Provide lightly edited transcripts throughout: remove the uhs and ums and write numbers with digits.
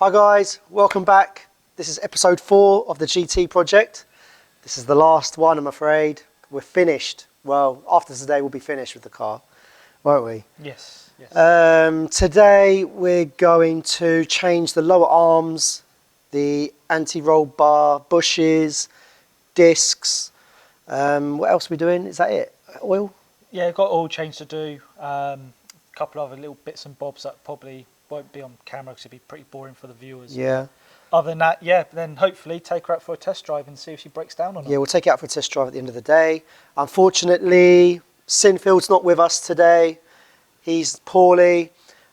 Hi guys, welcome back. This is episode 4 of the GT project. This is the last one, I'm afraid. We're finished. Well, after today we'll be finished with the car, won't we? Yes. Today we're going to change the lower arms, the anti-roll bar, bushes, discs. What else are we doing? Is that it? Oil? Yeah, got oil change to do. A couple of other little bits and bobs that probably won't be on camera because it'd be pretty boring for the viewers. Yeah. Other than that, yeah, then hopefully take her out for a test drive and see if she breaks down or not. Yeah, we'll take it out for a test drive at the end of the day. Unfortunately, Sinfield's not with us today. He's poorly.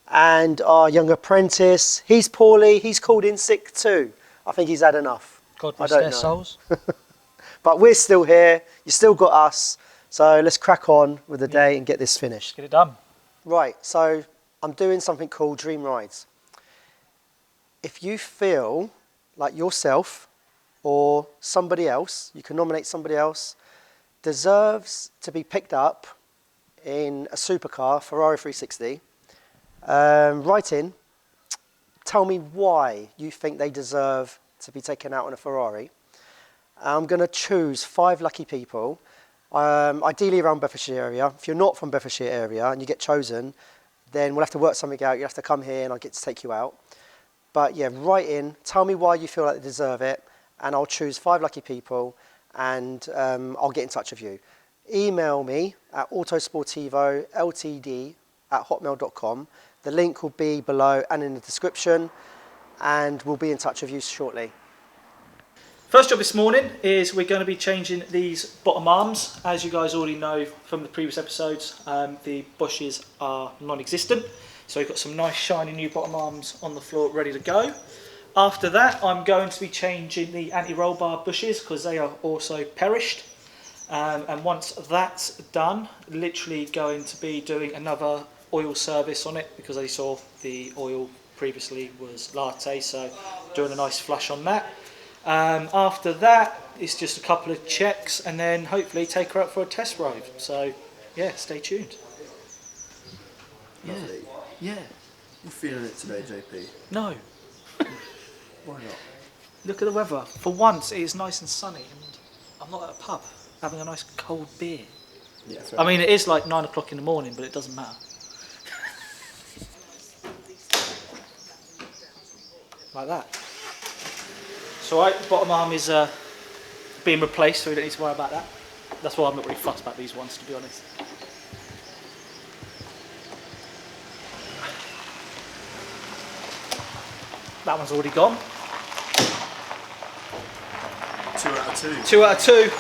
And our young apprentice, he's poorly. He's called in sick too. I think he's had enough. God rest their souls. But we're still here. You still got us. So let's crack on with the day and get this finished. Get it done. Right, so I'm doing something called Dream Rides. If you feel like yourself or somebody else, you can nominate somebody else, deserves to be picked up in a supercar, Ferrari 360, write in, tell me why you think they deserve to be taken out on a Ferrari. I'm going to choose 5 lucky people, ideally around Bedfordshire area. If you're not from Bedfordshire area and you get chosen, then we'll have to work something out. You have to come here and I'll get to take you out. But yeah, write in, tell me why you feel like they deserve it, and I'll choose 5 lucky people and I'll get in touch with you. Email me at autosportivoltd@hotmail.com. The link will be below and in the description, and we'll be in touch with you shortly. First job this morning is we're going to be changing these bottom arms. As you guys already know from the previous episodes, the bushes are non-existent. So we've got some nice shiny new bottom arms on the floor ready to go. After that, I'm going to be changing the anti-roll bar bushes because they are also perished. And once that's done, literally going to be doing another oil service on it because I saw the oil previously was latte, so doing a nice flush on that. After that, it's just a couple of checks and then hopefully take her out for a test drive. So, yeah, stay tuned. Lovely. Yeah. You feeling it today, JP? No. Why not? Look at the weather. For once, it is nice and sunny and I'm not at a pub having a nice cold beer. Yeah, I mean, it is like 9 o'clock in the morning, but it doesn't matter. Like that. So right, bottom arm is being replaced, so we don't need to worry about that. That's why I'm not really fussed about these ones, to be honest. That one's already gone. 2 out of 2. 2 out of 2.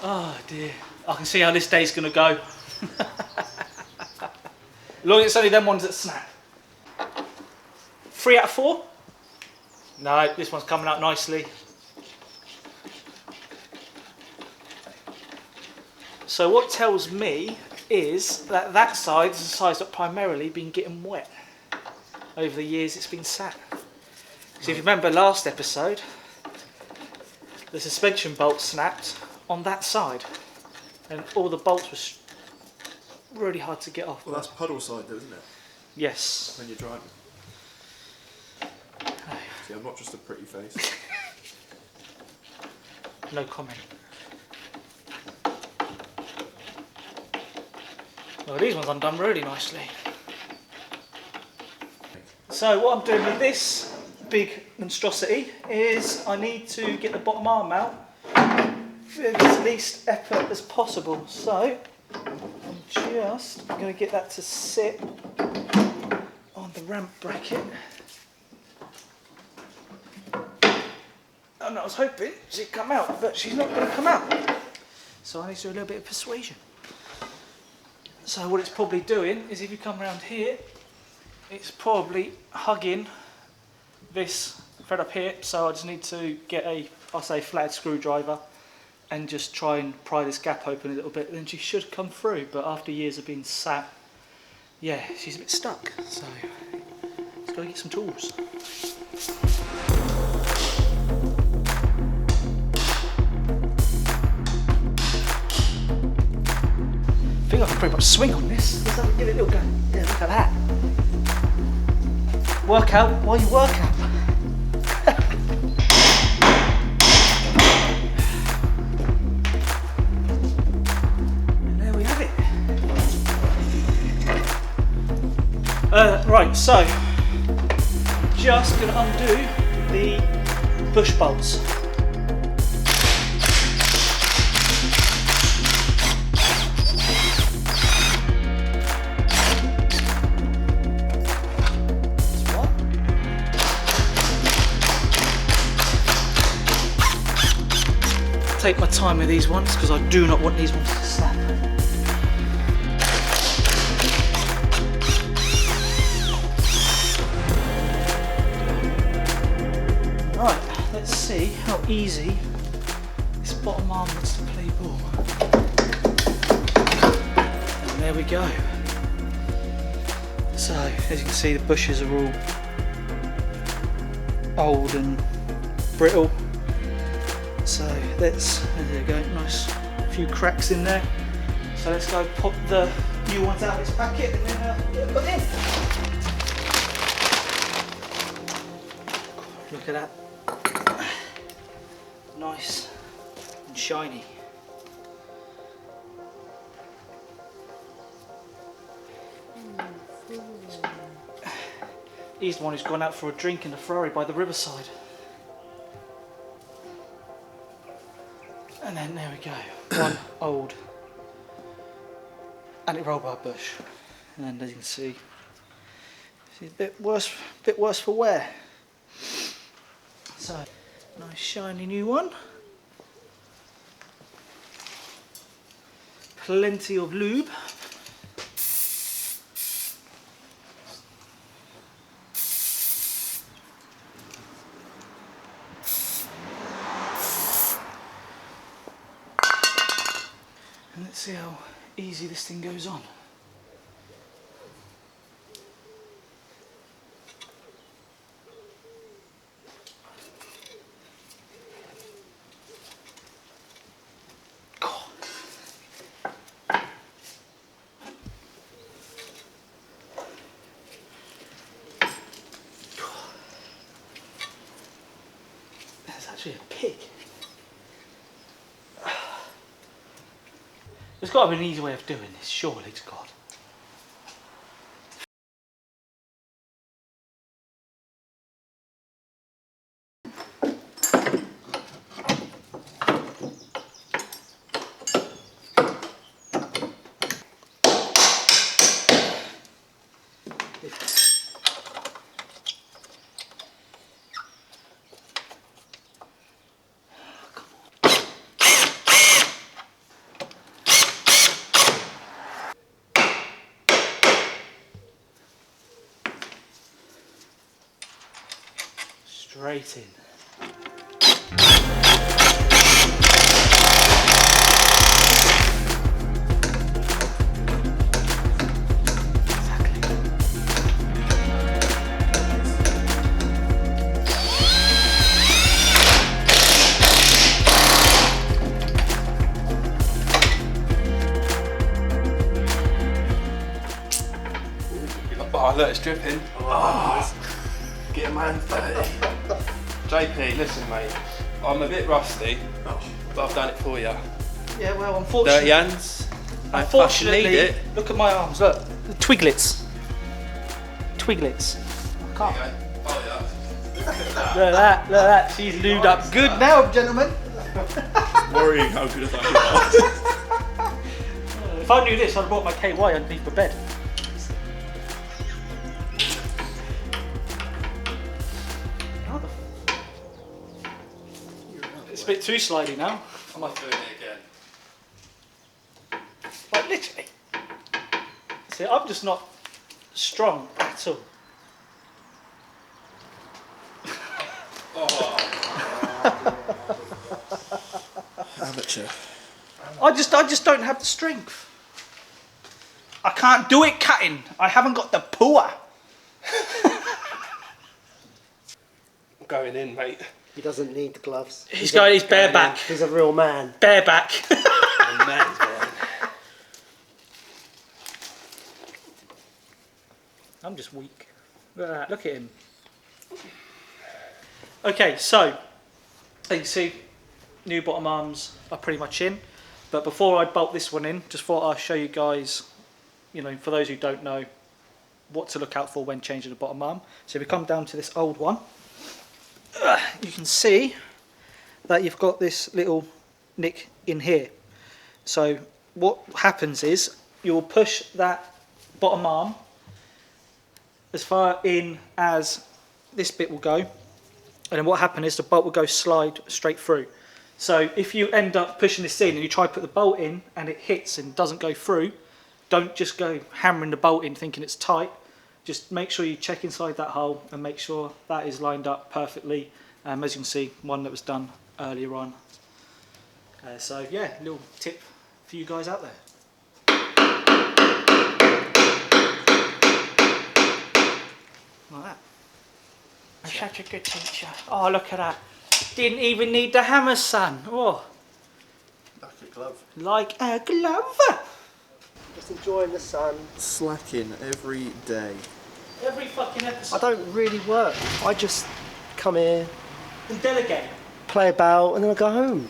Oh dear. I can see how this day's going to go. As long as it's only them ones that snap. 3 out of 4? No, this one's coming out nicely. So what tells me is that that side is a side that's primarily been getting wet. Over the years it's been sat. So if you remember last episode, the suspension bolt snapped on that side and all the bolts were really hard to get off. Well, that's puddle side though, isn't it? Yes. When you're driving. See, I'm not just a pretty face. No comment. Well, these ones undone really nicely. So what I'm doing with this big monstrosity is I need to get the bottom arm out with as least effort as possible. So I'm just going to get that to sit on the ramp bracket. And I was hoping she'd come out, but she's not going to come out. So I need to do a little bit of persuasion. So what it's probably doing is if you come around here, it's probably hugging this thread up here. So I just need to get a, I'll say, flathead screwdriver and just try and pry this gap open a little bit. Then she should come through. But after years of being sat, yeah, she's a bit stuck. So let's go get some tools. I think I can pretty much swing on this. Let's have a give it a little go. Yeah, look at that. Work out while you work out. And there we have it. Right, so just gonna undo the bush bolts. Take my time with these ones because I do not want these ones to snap. Right, let's see how easy this bottom arm looks to play ball. And there we go. So, as you can see, the bushes are all old and brittle. So let's, there you go, nice few cracks in there. So let's go pop the new ones out of its packet and then get it put in. Look at that. Nice and shiny. He's the one who's gone out for a drink in the Ferrari by the riverside. And then there we go, one old anti-roll bar bush. And as you can see, it's a bit worse for wear. So, nice shiny new one. Plenty of lube. And let's see how easy this thing goes on. There's actually a pig. There's got to be an easy way of doing this, surely to God. Straight in. Oh, look, it's dripping. Oh, get a man dirty. JP, listen, mate. I'm a bit rusty, but I've done it for you. Yeah, well, unfortunately. Dirty hands. I Unfortunately, need it. look at my arms. Look, the twiglets. Twiglets. I can't. Okay. Oh, yeah. Look at that. Look at that. She's lubed up good now, gentlemen. Worrying how good I am. If I knew this, I'd have brought my KY underneath the bed. It's a bit too slidey now. I'm not doing it again. Like literally. See, I'm just not strong at all. Amateur. I just don't have the strength. I can't do it cutting. I haven't got the power. Going in, mate. He doesn't need the gloves. He's going, he's bareback. He's a real man. Bareback. A man's man. I'm just weak. Look at that, look at him. Okay, so, as you can see, new bottom arms are pretty much in. But before I bolt this one in, just thought I'd show you guys, you know, for those who don't know, what to look out for when changing the bottom arm. So if we come down to this old one, you can see that you've got this little nick in here. So what happens is you'll push that bottom arm as far in as this bit will go, and then what happens is the bolt will go slide straight through. So if you end up pushing this in and you try to put the bolt in and it hits and doesn't go through, don't just go hammering the bolt in thinking it's tight. Just make sure you check inside that hole and make sure that is lined up perfectly. As you can see, one that was done earlier on. So yeah, little tip for you guys out there. Like that. I'm such a good teacher. Oh, look at that. Didn't even need the hammer, son. Oh. Like a glove. Like a glove. Just enjoying the sun. Slacking every day. Every fucking episode. I don't really work. I just come here, And delegate. play about, and then I go home.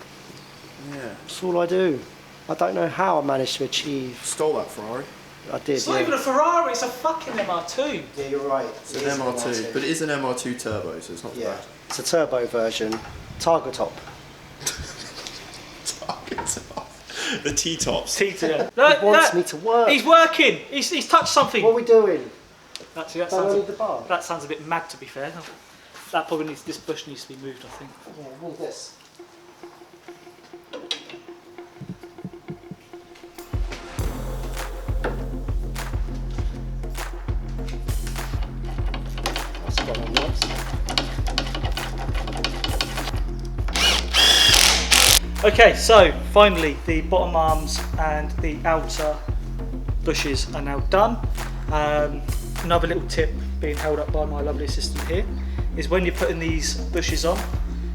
Yeah. That's all I do. I don't know how I managed to achieve. Stole that Ferrari. I did. It's not even a Ferrari, it's a fucking MR2. Yeah, you're right. It's an MR2, but it is an MR2 turbo, so it's not Yeah, bad. it's a turbo version. Targa top. The T-tops. T-to. He wants me to work. He's working. He's touched something. What are we doing? Actually, that Don't I sounds, need the bar? that sounds a bit mad, to be fair. That probably needs, this bush needs to be moved, I think. Yeah, what is this? That's got on knobs. Okay, so finally the bottom arms and the outer bushes are now done. Another little tip being held up by my lovely assistant here is when you're putting these bushes on,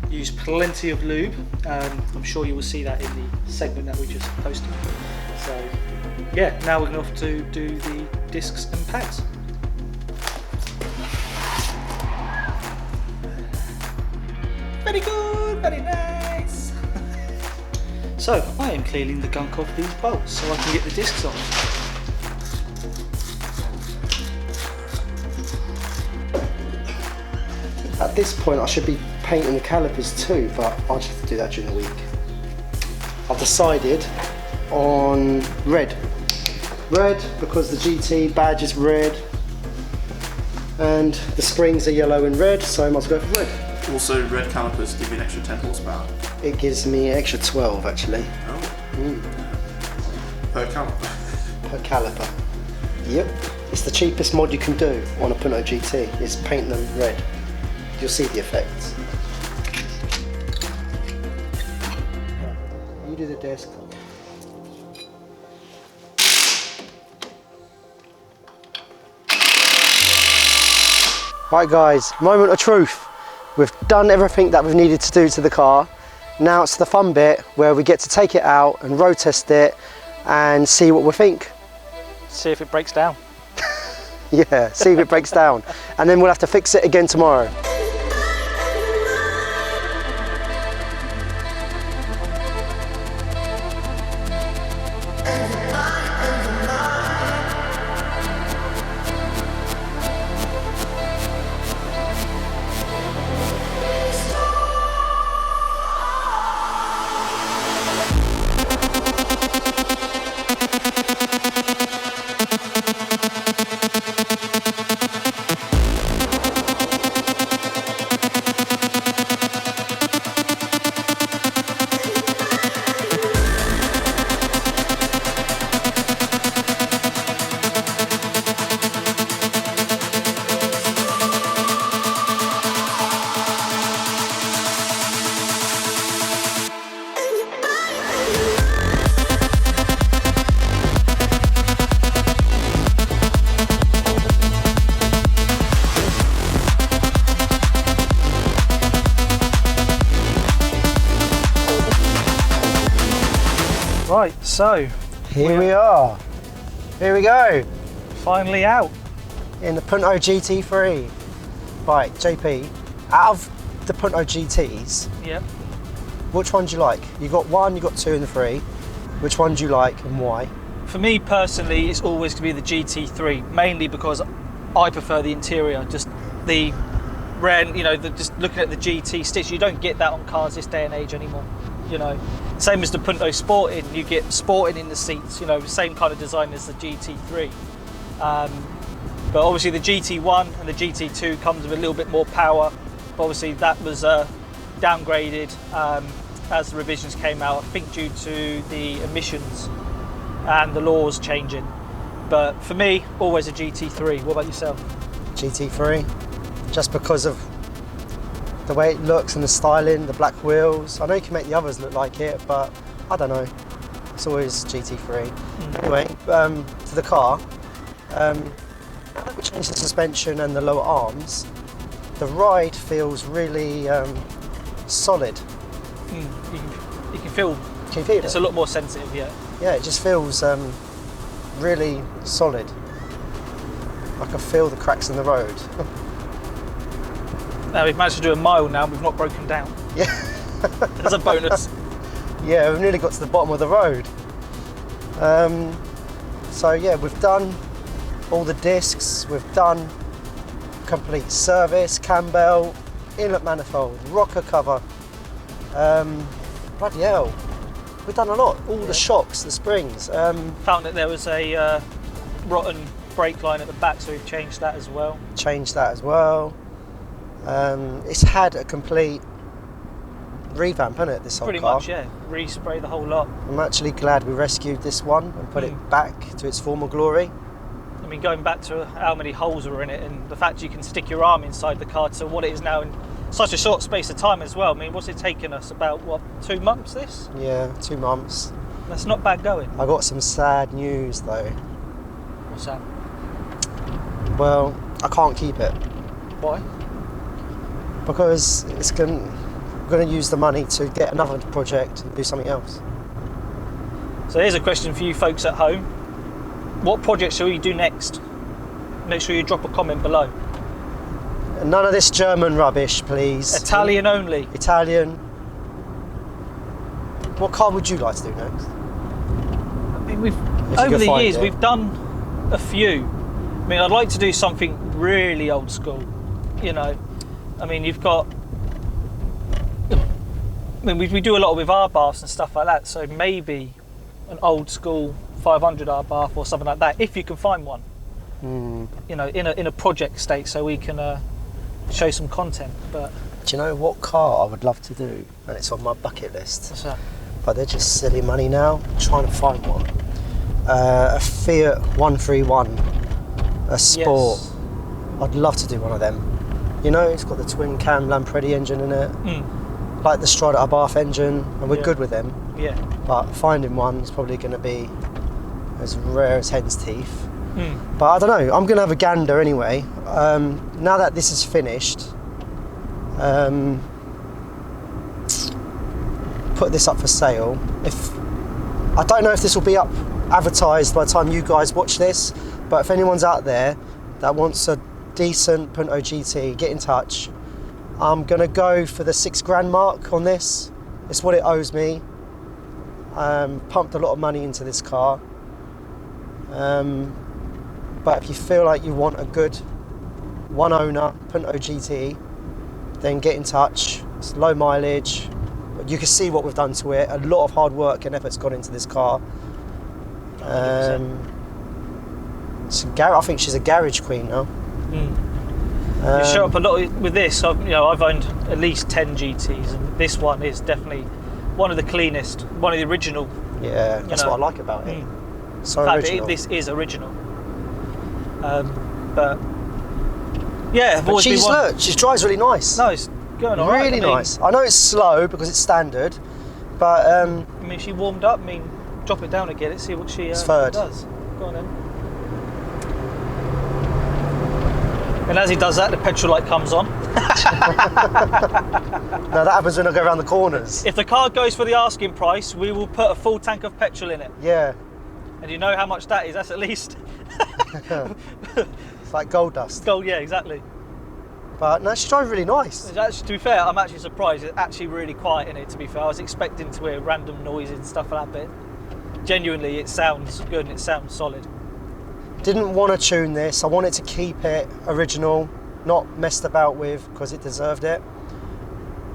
use plenty of lube. I'm sure you will see that in the segment that we just posted. So yeah, now we're going to have to do the discs and pads. Very good, very nice. So I am cleaning the gunk off these bolts so I can get the discs on. At this point I should be painting the calipers too, but I'll just have to do that during the week. I've decided on red. Red because the GT badge is red and the springs are yellow and red, so I might as well go for red. Also, red calipers give you an extra 10 horsepower. It gives me an extra 12 actually. Oh. Per caliper. Per caliper. Yep. It's the cheapest mod you can do on a Punto GT, is paint them red. You'll see the effects. You do the disc. Right guys, moment of truth. We've done everything that we've needed to do to the car. Now it's the fun bit where we get to take it out and road test it and see what we think. See if it breaks down. Yeah, see if it breaks down. And then we'll have to fix it again tomorrow. Right, so Here we are. Here we go. finally out. in the Punto GT3. Right, JP, out of the Punto GTs, Yeah. which one do you like? You got 1, you got 2 and the 3. Which one do you like and why? For me personally, it's always going to be the GT3, mainly because I prefer the interior. Just the just looking at the GT stitch, you don't get that on cars this day and age anymore. You know, same as the Punto Sporting, you get Sporting in the seats. You know, same kind of design as the GT3. But obviously the GT1 and the GT2 comes with a little bit more power. But obviously that was downgraded as the revisions came out, I think due to the emissions and the laws changing. But for me, always a GT3. What about yourself? GT3, just because of the way it looks and the styling, the black wheels. I know you can make the others look like it, but I don't know. It's always GT3. Anyway, to the car. We changed the suspension and the lower arms. The ride feels really solid. You can feel Can you feel it's it? a lot more sensitive, yeah. Yeah, it just feels really solid. I can feel the cracks in the road. Now we've managed to do a mile now, we've not broken down. Yeah. As a bonus. Yeah, we've nearly got to the bottom of the road. So yeah, we've done all the discs, we've done complete service, cam belt, inlet manifold, rocker cover. Bloody hell, we've done a lot. All the shocks, the springs. Found that there was a rotten brake line at the back, so we've changed that as well. Changed that as well. It's had a complete revamp, hasn't it, this whole Pretty car? much, yeah. Respray the whole lot. I'm actually glad we rescued this one and put it back to its former glory. I mean, going back to how many holes were in it and the fact you can stick your arm inside the car to what it is now in such a short space of time as well. I mean, what's it taken us? About, 2 months this? Yeah, 2 months. That's not bad going. I got some sad news though. What's that? Well, I can't keep it Why? because we're going to use the money to get another project and do something else. So here's a question for you folks at home. What project shall we do next? Make sure you drop a comment below. And none of this German rubbish, please. Italian only. Italian. What car would you like to do next? I mean, you over can the find years it. we've done a few. I mean, I'd like to do something really old school. You know, I mean, you've got. I mean, we do a lot with R baths and stuff like that. So maybe an old school 500 R bath or something like that, if you can find one. You know, in a project state, so we can show some content. But Do you know what car I would love to do? And it's on my bucket list. what's that? But they're just silly money now. I'm trying to find one. A Fiat 131, a Sport. Yes. I'd love to do one of them. You know, it's got the twin cam Lampredi engine in it, like the Strada Abarth engine, and we're Yeah. good with them. Yeah. But finding one is probably going to be as rare as hen's teeth. But I don't know, I'm going to have a gander anyway. Now that this is finished, put this up for sale. I don't know if this will be up advertised by the time you guys watch this, but if anyone's out there that wants a decent Punto GT, get in touch. I'm going to go for the £6,000 mark on this. It's what it owes me. Pumped a lot of money into this car. But if you feel like you want a good one owner Punto GT, then get in touch. It's low mileage. You can see what we've done to it. A lot of hard work and effort's gone into this car. I think she's a garage queen now. You show up a lot with this. I've owned at least 10 GTs, and this one is definitely one of the cleanest, one of the original. Yeah, that's what I like about it. So In fact, original. this is original. But yeah, I've But always been one. she drives really nice. No, it's going all right. Really nice. I know it's slow because it's standard, but I mean, she warmed up. I mean, drop it down again. Let's see what she third. does. Go on then. And as he does that, the petrol light comes on. no, that happens when I go around the corners. If the car goes for the asking price, we will put a full tank of petrol in it. Yeah. And you know how much that is? That's at least like gold dust. Gold, yeah, exactly. But no, she drove really nice. It's actually, to be fair, I'm actually surprised. It's actually really quiet in it, to be fair. I was expecting to hear random noises and stuff like that, but genuinely it sounds good and it sounds solid. Didn't want to tune this. I wanted to keep it original, not messed about with, because it deserved it.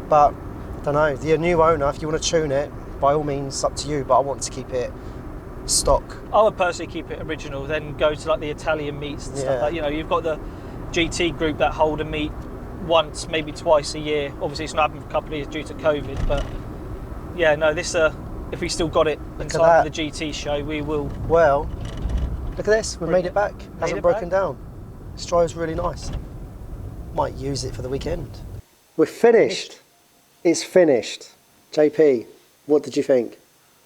But I don't know, the new owner, if you want to tune it, by all means, up to you, but I want to keep it stock. I would personally keep it original, then go to like the Italian meets and stuff. Like, you know, you've got the GT group that hold a meet once, maybe twice a year. Obviously, it's not happened for a couple of years due to COVID, but yeah, no, this if we still got it in time for the GT show, we will. Well, look at this, we made it back. Hasn't broken down. This drive's really nice. Might use it for the weekend. We're finished. It's finished. JP, what did you think?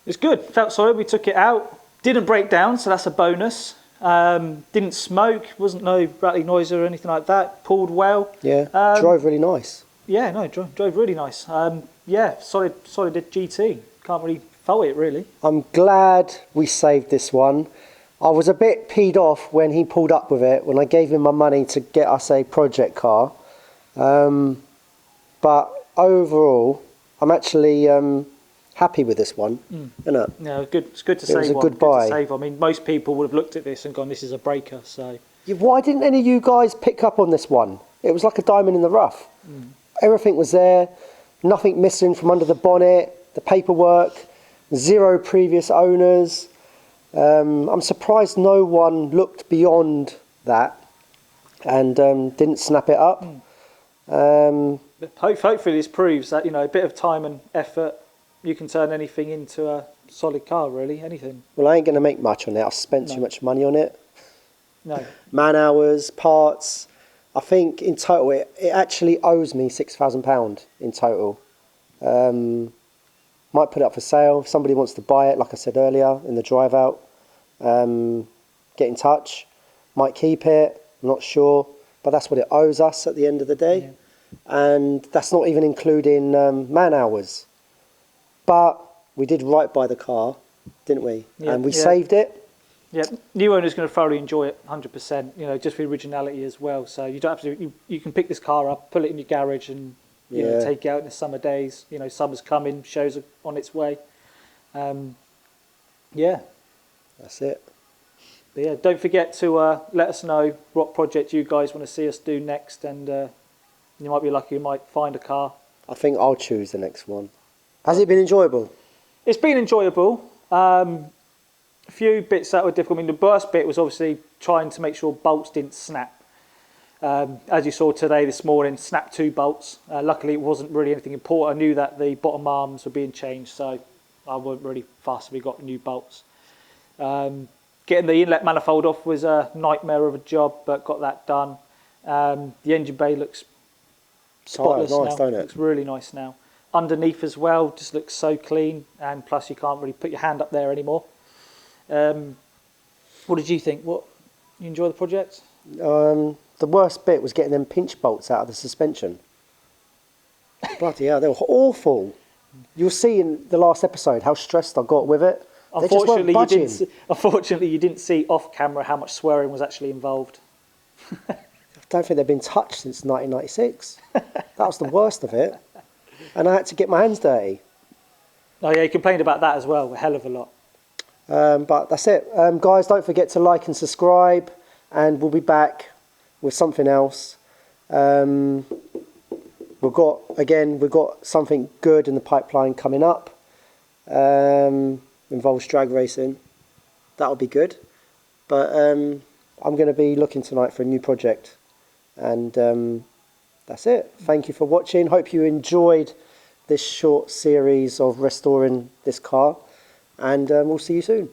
It's good. Felt solid. We took it out. Didn't break down, so that's a bonus. Didn't smoke. Wasn't no rattling noise or anything like that. Pulled well. Yeah. Drove really nice. Yeah, no, drove really nice. Yeah, solid GT. Can't really fault it really. I'm glad we saved this one. I was a bit peed off when he pulled up with it, when I gave him my money to get us a project car. But overall, I'm actually happy with this one, isn't it? Yeah, good. It's good to save. It was a one. good buy. To save. I mean, most people would have looked at this and gone, "This is a breaker." So, Yeah, why didn't any of you guys pick up on this one? It was like a diamond in the rough. Everything was there, nothing missing from under the bonnet, the paperwork, 0 previous owners. I'm surprised no one looked beyond that and didn't snap it up. hopefully, this proves that, you know, a bit of time and effort, you can turn anything into a solid car. Really, anything. Well, I ain't going to make much on it. I've spent too much money on it. No. Man hours, parts. I think in total it actually owes me £6,000 in total. Might put it up for sale. If somebody wants to buy it, like I said earlier, in the drive out, get in touch. Might keep it, I'm not sure. But that's what it owes us at the end of the day. Yeah. And that's not even including man hours. But we did right by the car, didn't we? Yeah, and we saved it. Yeah, new owner's going to thoroughly enjoy it, 100%. You know, just for originality as well. So you don't have to. You can pick this car up, put it in your garage, and you know, take it out in the summer days. You know, summer's coming, shows are on its way. Yeah, that's it. But yeah, don't forget to let us know what project you guys want to see us do next, and you might be lucky, you might find a car. I think I'll choose the next one. Has it been enjoyable? It's been enjoyable. A few bits that were difficult. I mean, the worst bit was obviously trying to make sure bolts didn't snap. As you saw this morning, snapped 2 bolts. Luckily, it wasn't really anything important. I knew that the bottom arms were being changed, so I wasn't really fussed. We got new bolts. Getting the inlet manifold off was a nightmare of a job, but got that done. The engine bay looks spotless nice, now. don't it? Looks really nice now. Underneath as well, just looks so clean, and plus you can't really put your hand up there anymore. What did you think? You enjoy the project? The worst bit was getting them pinch bolts out of the suspension. Bloody hell, they were awful. You'll see in the last episode how stressed I got with it. Unfortunately, you didn't see off camera how much swearing was actually involved. I don't think they've been touched since 1996. That was the worst of it. And I had to get my hands dirty. Oh yeah, you complained about that as well, a hell of a lot. But that's it. Guys, don't forget to like and subscribe, and we'll be back with something else. We've got something good in the pipeline coming up. Involves drag racing. That'll be good. But I'm going to be looking tonight for a new project. And that's it. Thank you for watching. Hope you enjoyed this short series of restoring this car. And we'll see you soon.